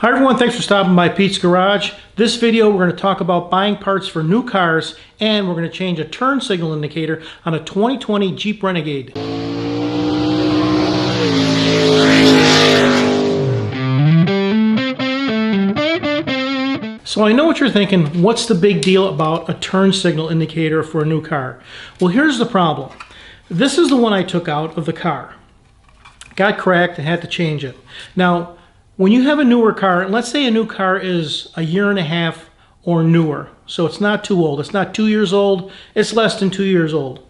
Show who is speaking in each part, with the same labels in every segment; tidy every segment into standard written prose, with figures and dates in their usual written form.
Speaker 1: Hi everyone, thanks for stopping by Pete's Garage. This video we're going to talk about buying parts for new cars, and we're going to change a turn signal indicator on a 2020 Jeep Renegade. So I know what you're thinking, what's the big deal about a turn signal indicator for a new car? Well, here's the problem. This is the one I took out of the car. Got cracked and had to change it. Now, when you have a newer car, and let's say a new car is a year and a half or newer, so it's not too old. It's not 2 years old. It's less than 2 years old.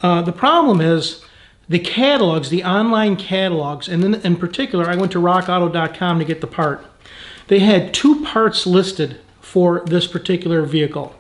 Speaker 1: The problem is the catalogs, the online catalogs, and then in particular, I went to rockauto.com to get the part. They had 2 parts listed for this particular vehicle.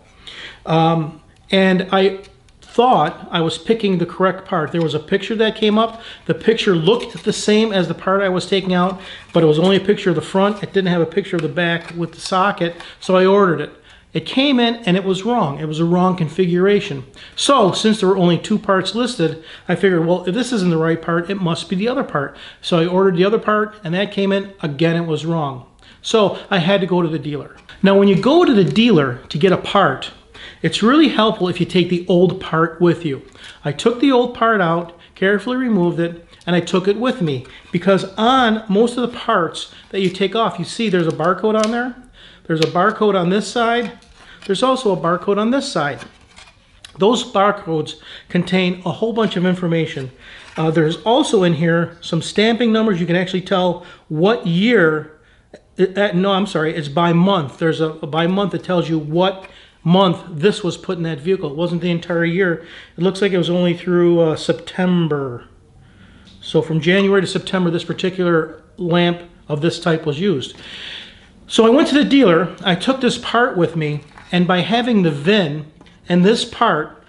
Speaker 1: And I thought I was picking the correct part. There was a picture that came up. The picture looked the same as the part I was taking out, but it was only a picture of the front. It didn't have a picture of the back with the socket, so I ordered it. It came in and it was wrong. It was a wrong configuration. So since there were only 2 parts listed, I figured, well, if this isn't the right part, it must be the other part. So I ordered the other part and that came in. Again, it was wrong. So I had to go to the dealer. Now, when you go to the dealer to get a part, it's really helpful if you take the old part with you. I took the old part out, carefully removed it, and I took it with me, because on most of the parts that you take off, you see there's a barcode on there. There's a barcode on this side. There's also a barcode on this side. Those barcodes contain a whole bunch of information. There's also in here some stamping numbers. You can actually tell what year. No, I'm sorry, it's by month. There's a by month that tells you what month this was put in that vehicle. It wasn't the entire year. It looks like it was only through September. So from January to September, this particular lamp of this type was used. So I went to the dealer, I took this part with me, and by having the VIN and this part,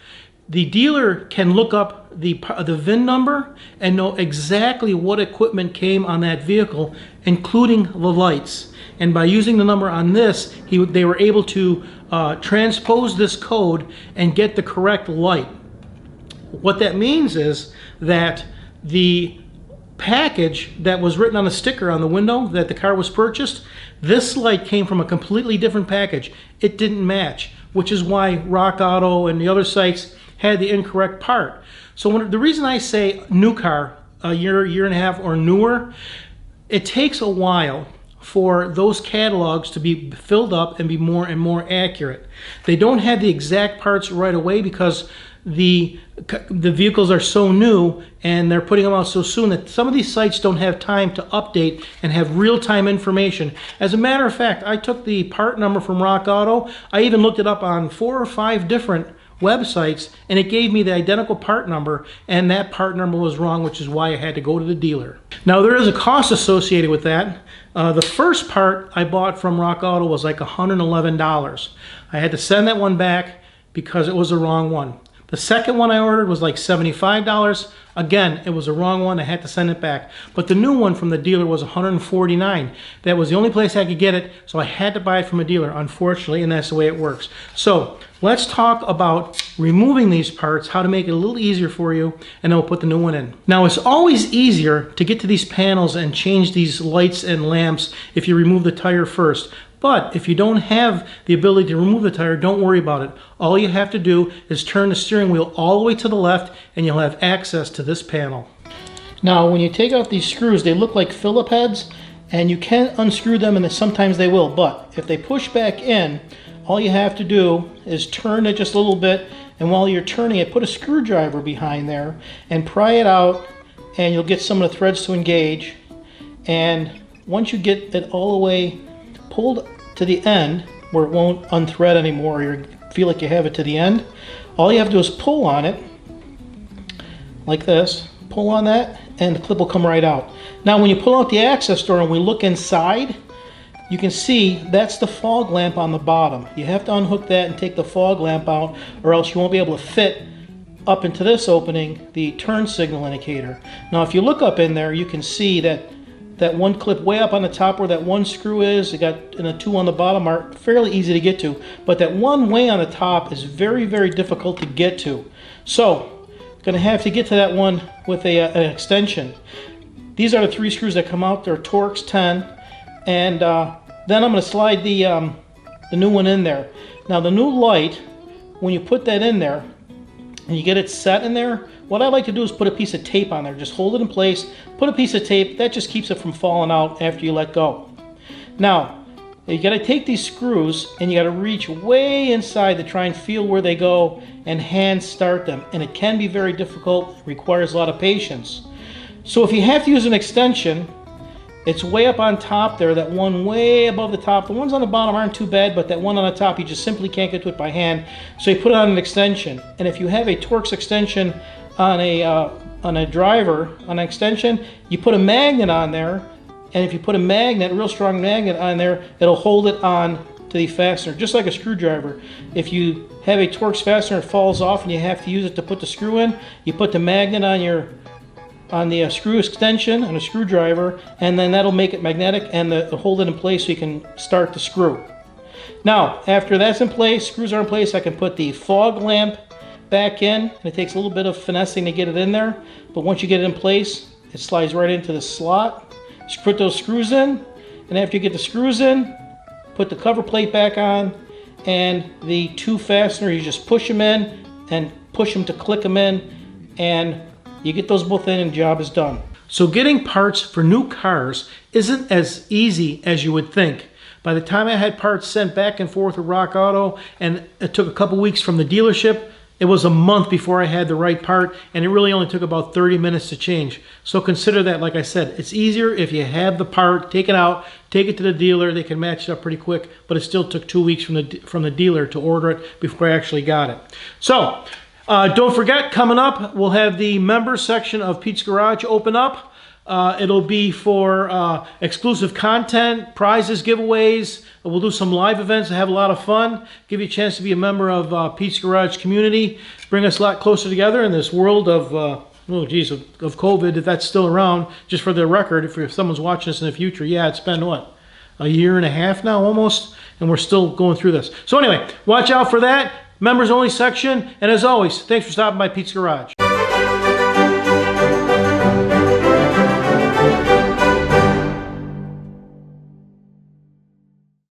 Speaker 1: the dealer can look up the VIN number and know exactly what equipment came on that vehicle, including the lights. And by using the number on this, they were able to transpose this code and get the correct light. What that means is that the package that was written on the sticker on the window that the car was purchased, this light came from a completely different package. It didn't match, which is why Rock Auto and the other sites had the incorrect part. So the reason I say new car, a year and a half or newer, it takes a while for those catalogs to be filled up and be more and more accurate. They don't have the exact parts right away because the vehicles are so new and they're putting them out so soon that some of these sites don't have time to update and have real-time information. As a matter of fact, I took the part number from Rock Auto. I even looked it up on 4 or 5 different websites, and it gave me the identical part number, and that part number was wrong, which is why I had to go to the dealer. Now, there is a cost associated with that. The first part I bought from Rock Auto was like $111. I had to send that one back because it was the wrong one. The second one I ordered was like $75. Again, it was the wrong one. I had to send it back. But the new one from the dealer was $149. That was the only place I could get it, so I had to buy it from a dealer, unfortunately, and that's the way it works. So let's talk about removing these parts, how to make it a little easier for you, and then we'll put the new one in. Now, it's always easier to get to these panels and change these lights and lamps if you remove the tire first. But if you don't have the ability to remove the tire, don't worry about it. All you have to do is turn the steering wheel all the way to the left and you'll have access to this panel. Now, when you take out these screws, they look like Phillip heads, and you can unscrew them, and sometimes they will. But if they push back in, all you have to do is turn it just a little bit, and while you're turning it, put a screwdriver behind there and pry it out, and you'll get some of the threads to engage. And once you get it all the way pulled to the end where it won't unthread anymore, or you feel like you have it to the end, all you have to do is pull on it like this, pull on that, and the clip will come right out. Now, when you pull out the access door and we look inside, you can see that's the fog lamp on the bottom. You have to unhook that and take the fog lamp out, or else you won't be able to fit up into this opening the turn signal indicator. Now, if you look up in there, you can see that one clip way up on the top where that one screw is, and the 2 on the bottom are fairly easy to get to, but that one way on the top is very, very difficult to get to. So, going to have to get to that one with an extension. These are the 3 screws that come out. They're Torx 10. And then I'm going to slide the new one in there. Now the new light, when you put that in there and you get it set in there, what I like to do is put a piece of tape on there. Just hold it in place, put a piece of tape, that just keeps it from falling out after you let go. Now, you got to take these screws and you got to reach way inside to try and feel where they go and hand start them. And it can be very difficult, it requires a lot of patience. So if you have to use an extension, it's way up on top there, that one way above the top. The ones on the bottom aren't too bad, but that one on the top, you just simply can't get to it by hand. So you put it on an extension. And if you have a Torx extension on a driver, on an extension, you put a magnet on there. And if you put a magnet, a real strong magnet on there, it'll hold it on to the fastener, just like a screwdriver. If you have a Torx fastener, it falls off and you have to use it to put the screw in, you put the magnet on the screw extension on a screwdriver, and then that'll make it magnetic and hold it in place so you can start the screw. Now, after that's in place, screws are in place, I can put the fog lamp back in, and it takes a little bit of finessing to get it in there, but once you get it in place, it slides right into the slot. Just put those screws in, and after you get the screws in, put the cover plate back on, and the two fasteners, you just push them in and push them to click them in, and you get those both in and the job is done. So getting parts for new cars isn't as easy as you would think. By the time I had parts sent back and forth with Rock Auto, and it took a couple weeks from the dealership, it was a month before I had the right part, and it really only took about 30 minutes to change. So consider that, like I said, it's easier if you have the part, take it out, take it to the dealer, they can match it up pretty quick, but it still took 2 weeks from the dealer to order it before I actually got it. So, don't forget, coming up, we'll have the members section of Pete's Garage open up. It'll be for exclusive content, prizes, giveaways. We'll do some live events and have a lot of fun. Give you a chance to be a member of Pete's Garage community. Bring us a lot closer together in this world of, of COVID, if that's still around. Just for the record, if someone's watching us in the future, yeah, it's been what? A year and a half now almost, and we're still going through this. So anyway, watch out for that. Members only section, and as always, thanks for stopping by Pete's Garage.